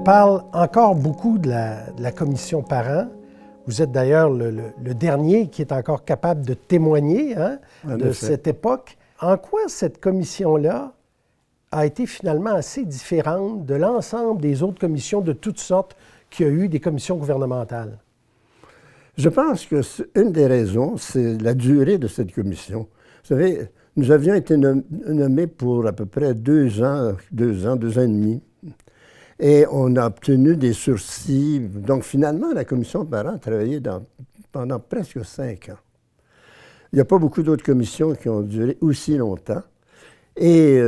parle encore beaucoup de la commission parents. Vous êtes d'ailleurs le dernier qui est encore capable de témoigner de cette époque. En quoi cette commission-là a été finalement assez différente de l'ensemble des autres commissions de toutes sortes qu'il y a eu des commissions gouvernementales? Je pense que une des raisons, c'est la durée de cette commission. Vous savez, nous avions été nommés pour à peu près 2 ans et demi. Et on a obtenu des sursis. Donc, finalement, la commission parents a travaillé pendant presque 5 ans. Il n'y a pas beaucoup d'autres commissions qui ont duré aussi longtemps. Et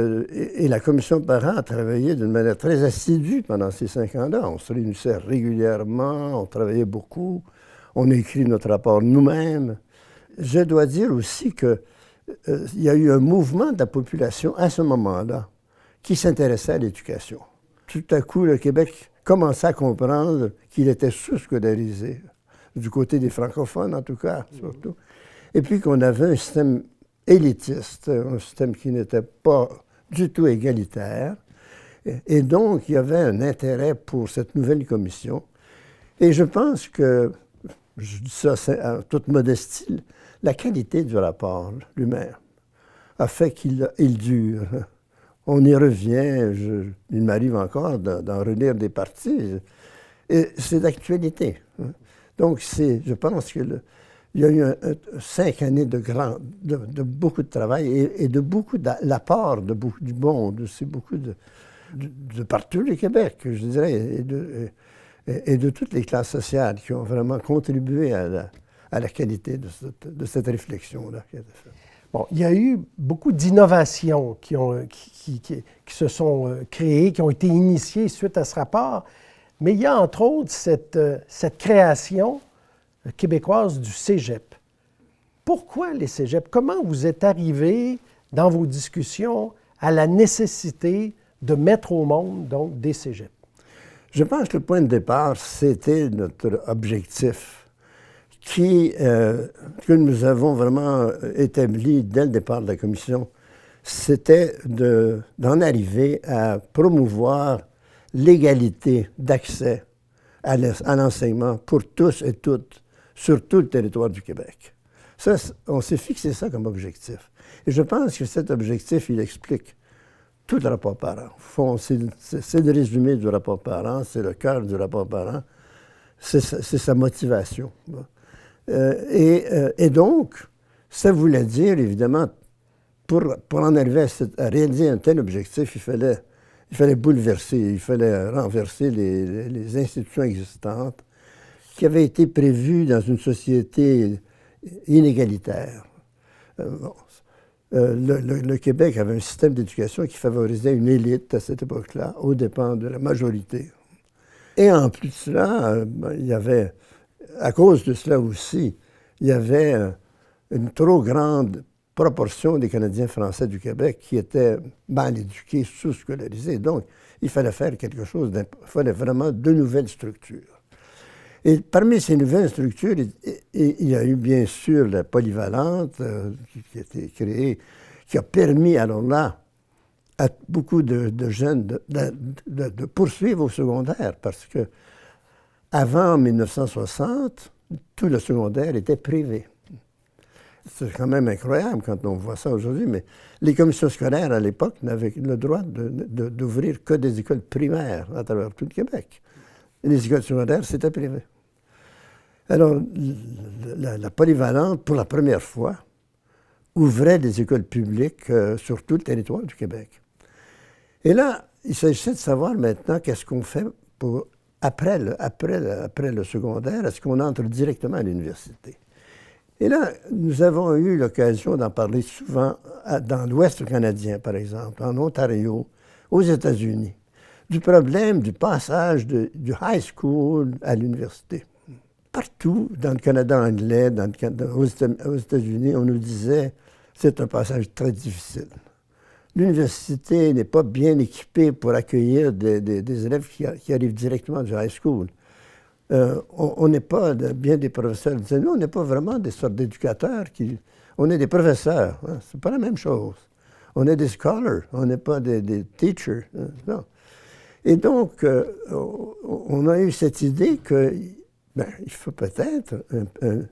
la commission parents a travaillé d'une manière très assidue pendant ces 5 ans-là. On se réunissait régulièrement, on travaillait beaucoup, on a écrit notre rapport nous-mêmes. Je dois dire aussi qu'il y a eu un mouvement de la population à ce moment-là qui s'intéressait à l'éducation. Tout à coup, le Québec commençait à comprendre qu'il était sous-scolarisé, du côté des francophones en tout cas, surtout. Et puis qu'on avait un système élitiste, un système qui n'était pas du tout égalitaire. Et donc, il y avait un intérêt pour cette nouvelle commission. Et je pense que, je dis ça en toute modestie, la qualité du rapport lui-même a fait qu'il dure. On y revient, il m'arrive encore d'en relire des parties, et c'est d'actualité. Donc, je pense qu'il y a eu 5 années de beaucoup de travail et de beaucoup l'apport de beaucoup du monde, c'est beaucoup de partout le Québec, je dirais, et de toutes les classes sociales qui ont vraiment contribué à la qualité de cette réflexion-là qui a été faite. Bon, il y a eu beaucoup d'innovations qui se sont créées, qui ont été initiées suite à ce rapport, mais il y a entre autres cette création québécoise du cégep. Pourquoi les cégeps? Comment vous êtes arrivé dans vos discussions à la nécessité de mettre au monde donc des cégeps? Je pense que le point de départ, c'était notre objectif que nous avons vraiment établi dès le départ de la commission, c'était d'en arriver à promouvoir l'égalité d'accès à l'enseignement pour tous et toutes sur tout le territoire du Québec. Ça, on s'est fixé ça comme objectif. Et je pense que cet objectif, il explique tout le rapport parent. Au fond, c'est le résumé du rapport parent, c'est le cœur du rapport parent, c'est sa motivation. Et donc, ça voulait dire, évidemment, pour en arriver à réaliser un tel objectif, il fallait bouleverser, il fallait renverser les institutions existantes qui avaient été prévues dans une société inégalitaire. Le Québec avait un système d'éducation qui favorisait une élite à cette époque-là, aux dépens de la majorité. Et en plus de cela, il y avait, à cause de cela aussi, il y avait une trop grande proportion des Canadiens français du Québec qui étaient mal éduqués, sous-scolarisés. Donc, il fallait faire quelque chose, il fallait vraiment de nouvelles structures. Et parmi ces nouvelles structures, il y a eu bien sûr la polyvalente qui a été créée, qui a permis alors là à beaucoup de jeunes de poursuivre au secondaire, parce que avant 1960, tout le secondaire était privé. C'est quand même incroyable quand on voit ça aujourd'hui, mais les commissions scolaires, à l'époque, n'avaient le droit d'ouvrir que des écoles primaires à travers tout le Québec. Et les écoles secondaires, c'était privé. Alors, la polyvalente, pour la première fois, ouvrait des écoles publiques sur tout le territoire du Québec. Et là, il s'agissait de savoir maintenant qu'est-ce qu'on fait pour, après le secondaire, est-ce qu'on entre directement à l'université? Et là, nous avons eu l'occasion d'en parler souvent dans l'Ouest canadien, par exemple, en Ontario, aux États-Unis, du problème du passage du high school à l'université. Partout, dans le Canada anglais, aux États-Unis, on nous disait c'est un passage très difficile. L'université n'est pas bien équipée pour accueillir des élèves qui arrivent directement du high school. On n'est pas, bien des professeurs disaient, nous, on n'est pas vraiment des sortes d'éducateurs, on est des professeurs, hein, c'est pas la même chose. On est des scholars, on n'est pas des teachers. Non. Et donc, on a eu cette idée qu'il faut peut-être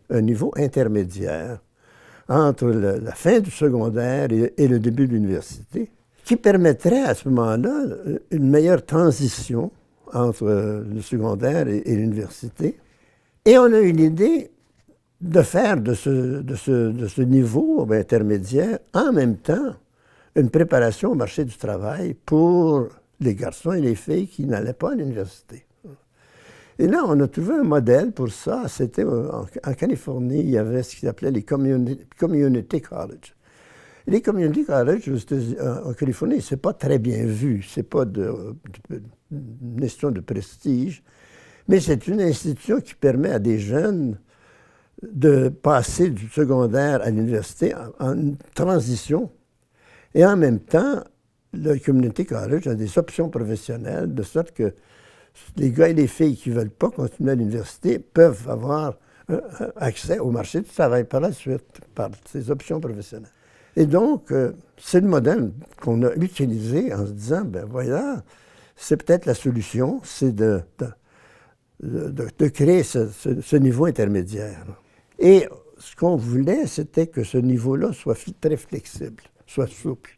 un niveau intermédiaire entre la fin du secondaire et le début de l'université, qui permettrait à ce moment-là une meilleure transition entre le secondaire et l'université. Et on a eu l'idée de faire de ce niveau intermédiaire en même temps une préparation au marché du travail pour les garçons et les filles qui n'allaient pas à l'université. Et là, on a trouvé un modèle pour ça. C'était en Californie, il y avait ce qu'ils appelaient les community colleges. Et les community colleges en Californie, c'est pas très bien vu. C'est pas une question de prestige, mais c'est une institution qui permet à des jeunes de passer du secondaire à l'université en transition. Et en même temps, le community college a des options professionnelles, de sorte que les gars et les filles qui ne veulent pas continuer à l'université peuvent avoir accès au marché du travail par la suite, par ces options professionnelles. Et donc, c'est le modèle qu'on a utilisé en se disant, ben voilà, c'est peut-être la solution, c'est de créer ce niveau intermédiaire. Et ce qu'on voulait, c'était que ce niveau-là soit très flexible, soit souple,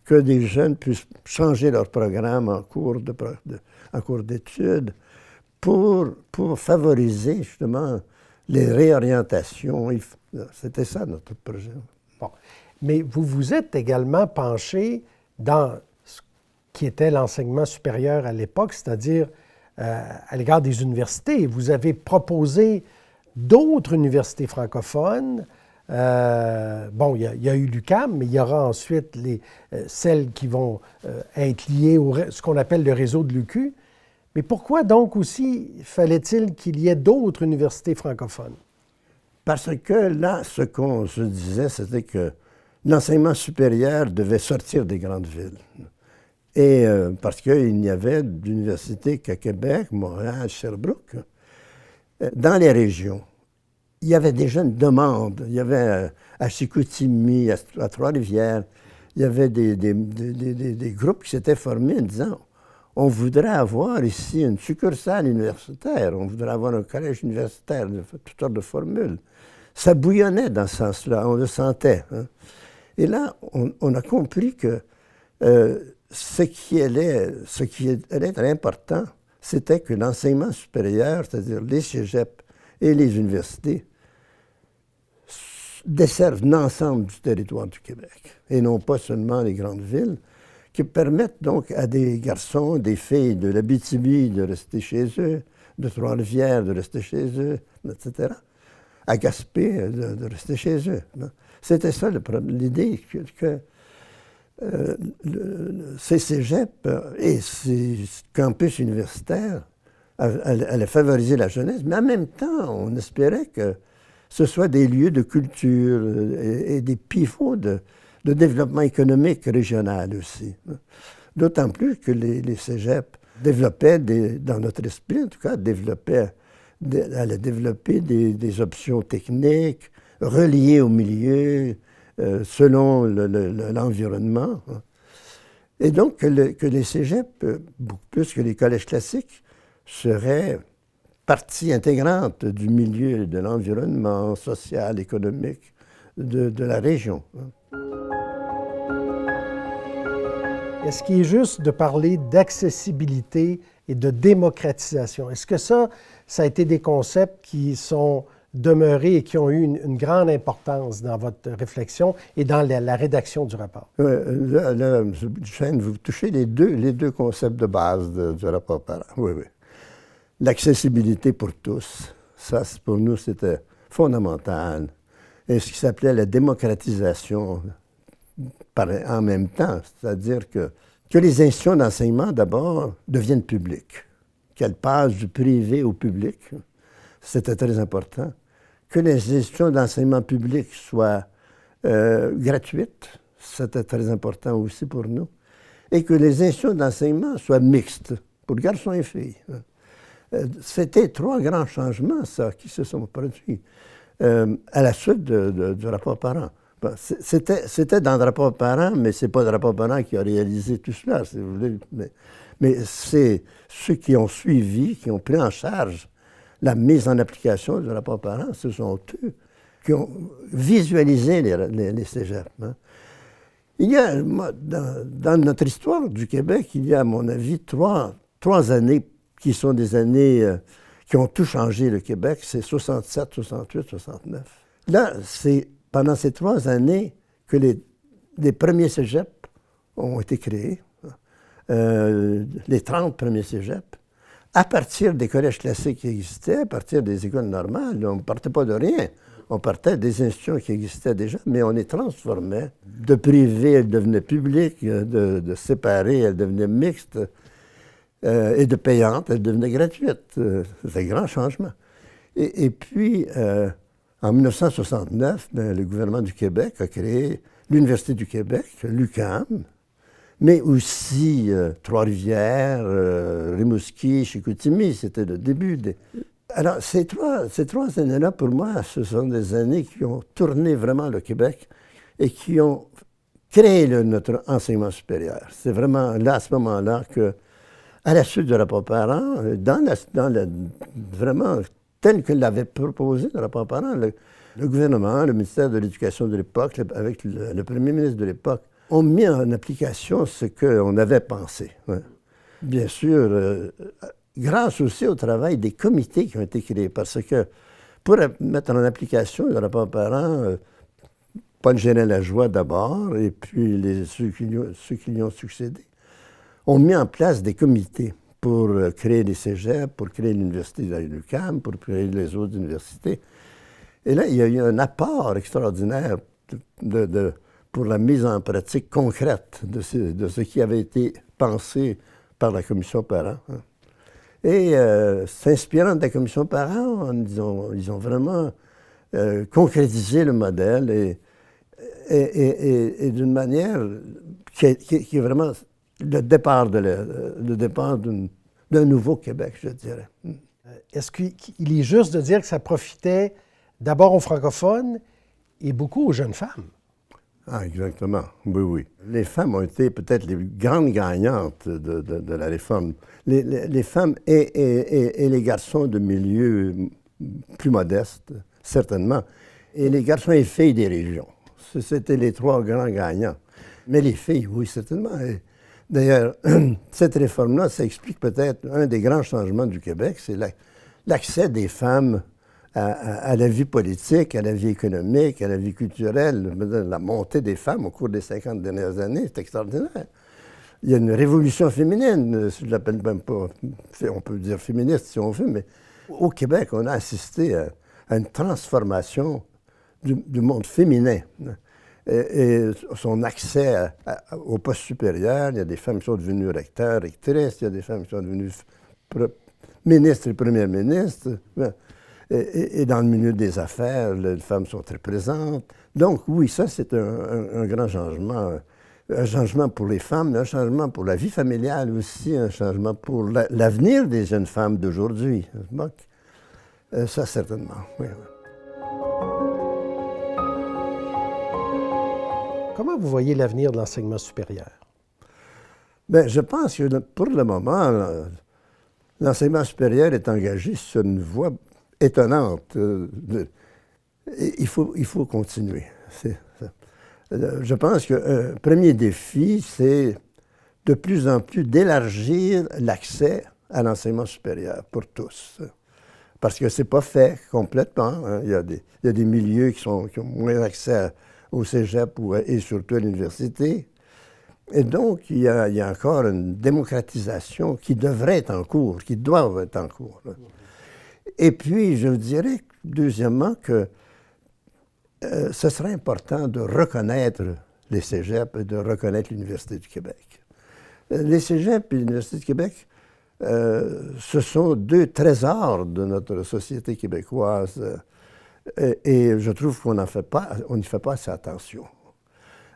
que des jeunes puissent changer leur programme en cours d'études pour favoriser justement les réorientations. C'était ça notre projet. Bon. Mais vous vous êtes également penché dans ce qui était l'enseignement supérieur à l'époque, c'est-à-dire à l'égard des universités. Vous avez proposé d'autres universités francophones. Bon, il y a eu l'UQAM, mais il y aura ensuite celles qui vont être liées à ce qu'on appelle le réseau de l'UQ. Mais pourquoi donc aussi fallait-il qu'il y ait d'autres universités francophones? Parce que là, ce qu'on se disait, c'était que l'enseignement supérieur devait sortir des grandes villes. Et parce qu'il n'y avait d'université qu'à Québec, Montréal, Sherbrooke. Dans les régions, il y avait déjà une demande. Il y avait à Chicoutimi, à Trois-Rivières, il y avait des groupes qui s'étaient formés en disant on voudrait avoir ici une succursale universitaire, on voudrait avoir un collège universitaire, toutes sortes de formules. Ça bouillonnait dans ce sens-là, on le sentait. Hein. Et là, on a compris que ce qui allait être important, c'était que l'enseignement supérieur, c'est-à-dire les cégeps et les universités, desservent l'ensemble du territoire du Québec, et non pas seulement les grandes villes, qui permettent donc à des garçons, des filles de l'Abitibi de rester chez eux, de Trois-Rivières de rester chez eux, etc., à Gaspé de rester chez eux. C'était ça l'idée que ces cégeps et ces campus universitaires allaient favoriser la jeunesse, mais en même temps, on espérait que ce soit des lieux de culture et des pivots de développement économique régional aussi. D'autant plus que les cégeps développaient, dans notre esprit en tout cas, allaient développer des options techniques reliées au milieu, selon l'environnement. Et donc que les cégeps, beaucoup plus que les collèges classiques, seraient partie intégrante du milieu, de l'environnement social, économique de la région. Est-ce qu'il est juste de parler d'accessibilité et de démocratisation? Est-ce que ça a été des concepts qui sont demeurés et qui ont eu une grande importance dans votre réflexion et dans la rédaction du rapport? Là, M. Duchesne, vous touchez les deux concepts de base du rapport Parent. Oui, oui. L'accessibilité pour tous, ça, pour nous, c'était fondamental. Et ce qui s'appelait la démocratisation en même temps, c'est-à-dire que les institutions d'enseignement, d'abord, deviennent publiques, qu'elles passent du privé au public, c'était très important, que les institutions d'enseignement public soient gratuites, c'était très important aussi pour nous, et que les institutions d'enseignement soient mixtes, pour garçons et filles. C'était trois grands changements, ça, qui se sont produits à la suite du rapport Parent. Bon, c'était dans le rapport parent, mais ce n'est pas le rapport parent qui a réalisé tout cela, si vous voulez. Mais c'est ceux qui ont suivi, qui ont pris en charge la mise en application du rapport parent, ce sont eux qui ont visualisé les cégeps. Hein. Il y a, dans notre histoire du Québec, il y a, à mon avis, trois années qui sont des années qui ont tout changé, le Québec. C'est 67, 68, 69. Là, c'est pendant ces 3 années que les premiers cégeps ont été créés, les 30 premiers cégeps, à partir des collèges classiques qui existaient, à partir des écoles normales. On ne partait pas de rien. On partait des institutions qui existaient déjà, mais on les transformait. De privées, elles devenaient publiques, de séparées, elles devenaient mixtes, et de payantes, elles devenaient gratuites. C'était un grand changement. Et puis, en 1969, le gouvernement du Québec a créé l'Université du Québec, l'UQAM, mais aussi Trois-Rivières, Rimouski, Chicoutimi. C'était le début des... Alors, ces trois années-là, pour moi, ce sont des années qui ont tourné vraiment le Québec et qui ont créé notre enseignement supérieur. C'est vraiment là, à ce moment-là, que, à la suite du rapport parent, vraiment tel que l'avait proposé le rapport parent, le gouvernement, le ministère de l'Éducation de l'époque, avec le premier ministre de l'époque, ont mis en application ce qu'on avait pensé. Ouais. Bien sûr, grâce aussi au travail des comités qui ont été créés, parce que pour mettre en application le rapport parent, Paul Gérin-Lajoie d'abord, et puis ceux qui lui ont succédé, ont mis en place des comités pour créer les cégeps, pour créer l'université de l'UQAM, pour créer les autres universités. Et là, il y a eu un apport extraordinaire pour la mise en pratique concrète de ce qui avait été pensé par la commission parent. Hein. Et s'inspirant de la commission parent, ils ont vraiment concrétisé le modèle et d'une manière qui est vraiment le départ d'un nouveau Québec, je dirais. Est-ce qu'il est juste de dire que ça profitait d'abord aux francophones et beaucoup aux jeunes femmes? Ah, exactement. Oui, oui. Les femmes ont été peut-être les grandes gagnantes de la réforme. Les femmes et les garçons de milieux plus modestes, certainement, et les garçons et filles des régions. C'était les 3 grands gagnants. Mais les filles, oui, certainement. D'ailleurs, cette réforme-là, ça explique peut-être un des grands changements du Québec, c'est l'accès des femmes à la vie politique, à la vie économique, à la vie culturelle. La montée des femmes au cours des 50 dernières années, c'est extraordinaire. Il y a une révolution féminine, je ne l'appelle même pas, on peut dire féministe si on veut, mais au Québec, on a assisté à une transformation du monde féminin. Et son accès au poste supérieur, il y a des femmes qui sont devenues recteurs, rectrices, il y a des femmes qui sont devenues ministres et premières ministres. Et dans le milieu des affaires, les femmes sont très présentes. Donc oui, ça c'est un grand changement. Un changement pour les femmes, mais un changement pour la vie familiale aussi, un changement pour l'avenir des jeunes femmes d'aujourd'hui. Ça certainement, oui. Comment vous voyez l'avenir de l'enseignement supérieur? Bien, je pense que pour le moment, l'enseignement supérieur est engagé sur une voie étonnante. Il faut continuer. Je pense qu'un premier défi, c'est de plus en plus d'élargir l'accès à l'enseignement supérieur pour tous. Parce que ce n'est pas fait complètement. Hein. Il y a des milieux qui ont moins accès au cégep et surtout à l'université. Et donc, il y a encore une démocratisation qui devrait être en cours, qui doit être en cours. Là. Et puis, je dirais, deuxièmement, que ce serait important de reconnaître les cégeps et de reconnaître l'Université du Québec. Les cégeps et l'Université du Québec, ce sont 2 trésors de notre société québécoise. Et je trouve qu'on n'y fait pas assez attention.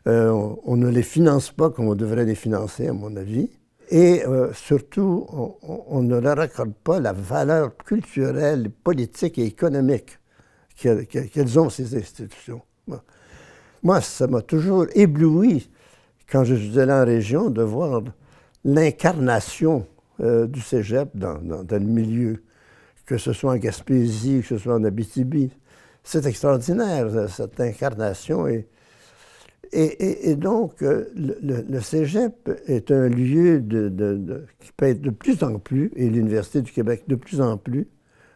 On ne les finance pas comme on devrait les financer, à mon avis. Et surtout, on ne leur accorde pas la valeur culturelle, politique et économique qu'elles ont, ces institutions. Bon. Moi, ça m'a toujours ébloui, quand je suis allé en région, de voir l'incarnation du cégep dans le milieu, que ce soit en Gaspésie, que ce soit en Abitibi. C'est extraordinaire, cette incarnation. Et donc, le cégep est un lieu qui peut être de plus en plus, et l'Université du Québec de plus en plus,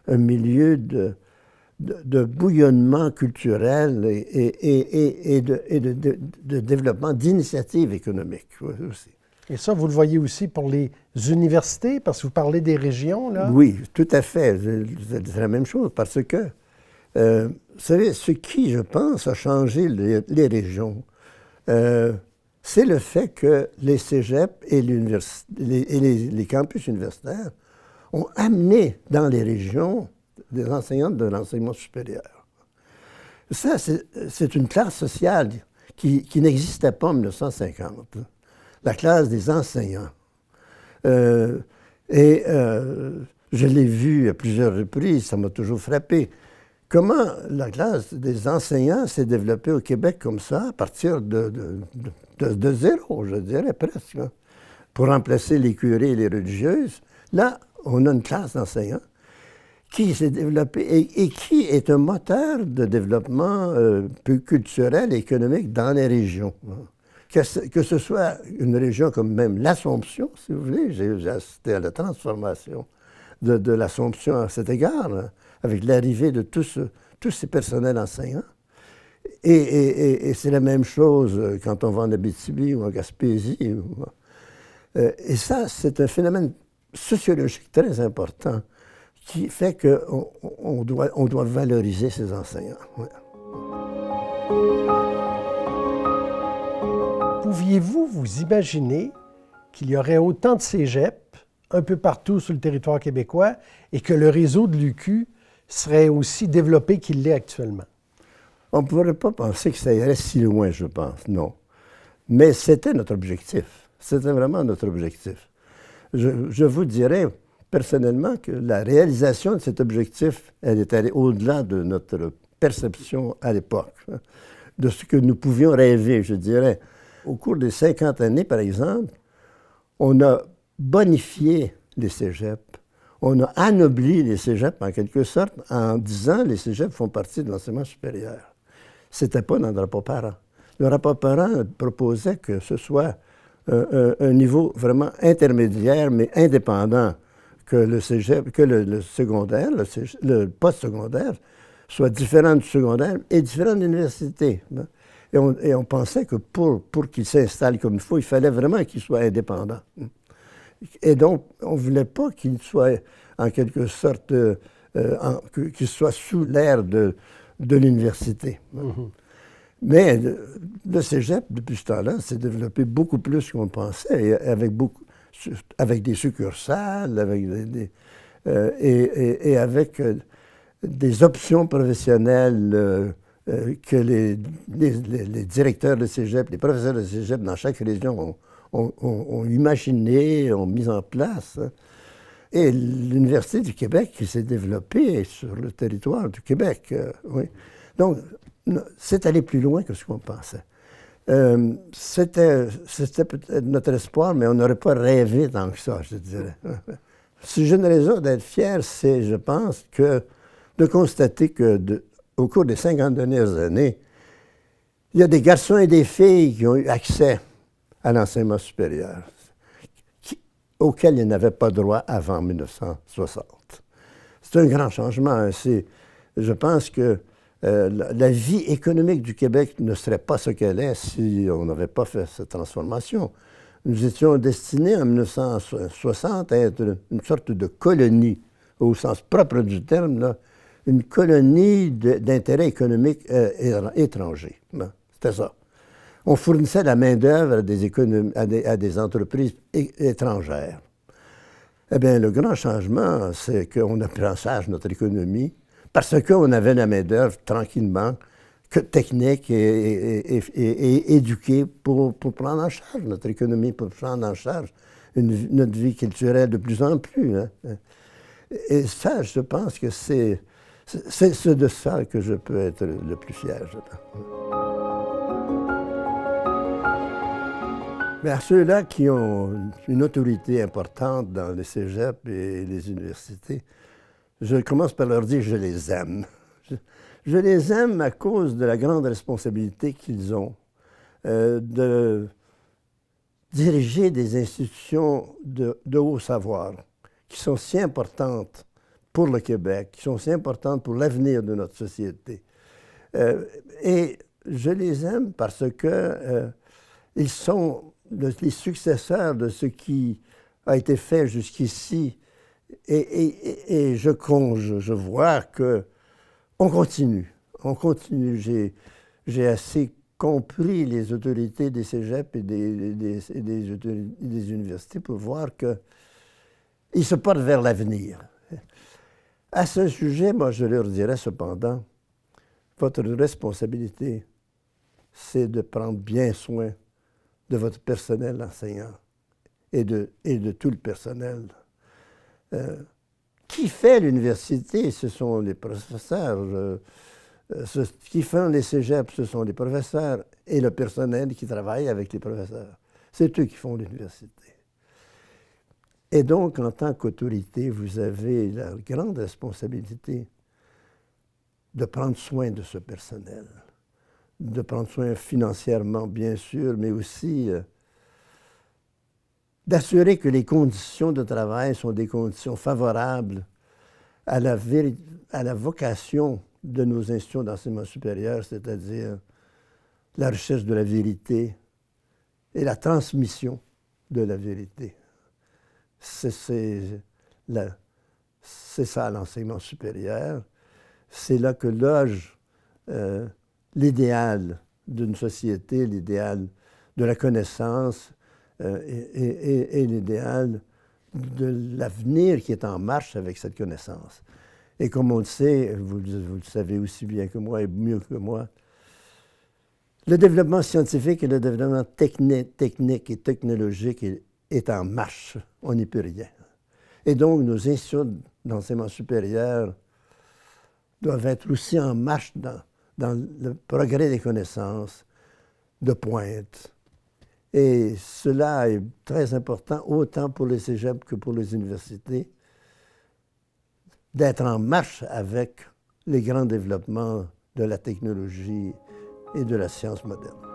un milieu de bouillonnement culturel et de développement d'initiatives économiques aussi. Et ça, vous le voyez aussi pour les universités, parce que vous parlez des régions, là? Oui, tout à fait. C'est la même chose, parce que, vous savez, ce qui, je pense, a changé les régions, c'est le fait que les cégeps et les campus universitaires ont amené dans les régions des enseignants de l'enseignement supérieur. Ça, c'est une classe sociale qui n'existait pas en 1950, la classe des enseignants. Je l'ai vu à plusieurs reprises, ça m'a toujours frappé. Comment la classe des enseignants s'est développée au Québec comme ça, à partir de zéro, je dirais presque, hein, pour remplacer les curés et les religieuses. Là, on a une classe d'enseignants qui s'est développée et qui est un moteur de développement culturel et économique dans les régions. Que ce soit une région comme même l'Assomption, si vous voulez, j'ai assisté à la transformation de l'Assomption à cet égard, hein, avec l'arrivée de tous ces personnels enseignants. Et c'est la même chose quand on va en Abitibi ou en Gaspésie. Et ça, c'est un phénomène sociologique très important qui fait qu'on doit valoriser ces enseignants. Ouais. Pouviez-vous vous imaginer qu'il y aurait autant de cégeps un peu partout sur le territoire québécois et que le réseau de l'UQ serait aussi développé qu'il l'est actuellement? On ne pourrait pas penser que ça irait si loin, je pense, non. Mais c'était notre objectif. C'était vraiment notre objectif. Je vous dirais personnellement que la réalisation de cet objectif, elle est allée au-delà de notre perception à l'époque, hein, de ce que nous pouvions rêver, je dirais. Au cours des 50 années, par exemple, on a bonifié les cégeps. On a anobli les cégeps, en quelque sorte, en disant que les cégeps font partie de l'enseignement supérieur. C'était pas dans le rapport parent. Le rapport parent proposait que ce soit un niveau vraiment intermédiaire, mais indépendant, que le cégep, que le secondaire, le post-secondaire, soit différent du secondaire et différent de l'université. Et on pensait que pour qu'il s'installe comme il faut, il fallait vraiment qu'il soit indépendant. Et donc, on ne voulait pas qu'il soit, en quelque sorte, qu'il soit sous l'ère de l'université. Mm-hmm. Mais le cégep, depuis ce temps-là, s'est développé beaucoup plus qu'on pensait, avec des succursales, avec des options professionnelles que les directeurs de cégep, les professeurs de cégep dans chaque région ont imaginé, ont mis en place. Et l'Université du Québec qui s'est développée sur le territoire du Québec. Oui. Donc, c'est aller plus loin que ce qu'on pensait. C'était peut-être notre espoir, mais on n'aurait pas rêvé tant que ça, je dirais. Si j'ai une raison d'être fier, c'est, je pense, de constater qu'au cours des 50 dernières années, il y a des garçons et des filles qui ont eu accès à l'enseignement supérieur, auquel ils n'avaient pas droit avant 1960. C'est un grand changement. Je pense que la vie économique du Québec ne serait pas ce qu'elle est si on n'avait pas fait cette transformation. Nous étions destinés en 1960 à être une sorte de colonie, au sens propre du terme, là, une colonie d'intérêt économique étranger. C'était ça. On fournissait la main-d'œuvre à des entreprises étrangères. Eh bien, le grand changement, c'est qu'on a pris en charge notre économie parce qu'on avait la main-d'œuvre tranquillement, technique et éduquée pour prendre en charge notre économie, pour prendre en charge notre vie culturelle de plus en plus. Hein. Et ça, je pense que c'est de ça que je peux être le plus fier, je pense. Mais à ceux-là qui ont une autorité importante dans les cégeps et les universités, je commence par leur dire que je les aime. Je les aime à cause de la grande responsabilité qu'ils ont de diriger des institutions de haut savoir qui sont si importantes pour le Québec, qui sont si importantes pour l'avenir de notre société. Et je les aime parce que ils sont les successeurs de ce qui a été fait jusqu'ici. Et je vois qu'on continue. On continue. J'ai assez compris les autorités des cégeps et des universités pour voir qu'ils se portent vers l'avenir. À ce sujet, moi, je leur dirais cependant, votre responsabilité, c'est de prendre bien soin de votre personnel enseignant et de tout le personnel. Qui fait l'université, ce sont les professeurs. Ce qui font les cégeps, ce sont les professeurs et le personnel qui travaille avec les professeurs. C'est eux qui font l'université. Et donc, en tant qu'autorité, vous avez la grande responsabilité de prendre soin de ce personnel, de prendre soin financièrement, bien sûr, mais aussi d'assurer que les conditions de travail sont des conditions favorables à la vocation de nos institutions d'enseignement supérieur, c'est-à-dire la recherche de la vérité et la transmission de la vérité. C'est ça l'enseignement supérieur. C'est là que loge l'idéal d'une société, l'idéal de la connaissance et l'idéal de l'avenir qui est en marche avec cette connaissance. Et comme on le sait, vous le savez aussi bien que moi et mieux que moi, le développement scientifique et le développement technique et technologique est en marche. On n'y peut rien. Et donc, nos institutions d'enseignement supérieur doivent être aussi en marche dans le progrès des connaissances de pointe. Et cela est très important, autant pour les cégeps que pour les universités, d'être en marche avec les grands développements de la technologie et de la science moderne.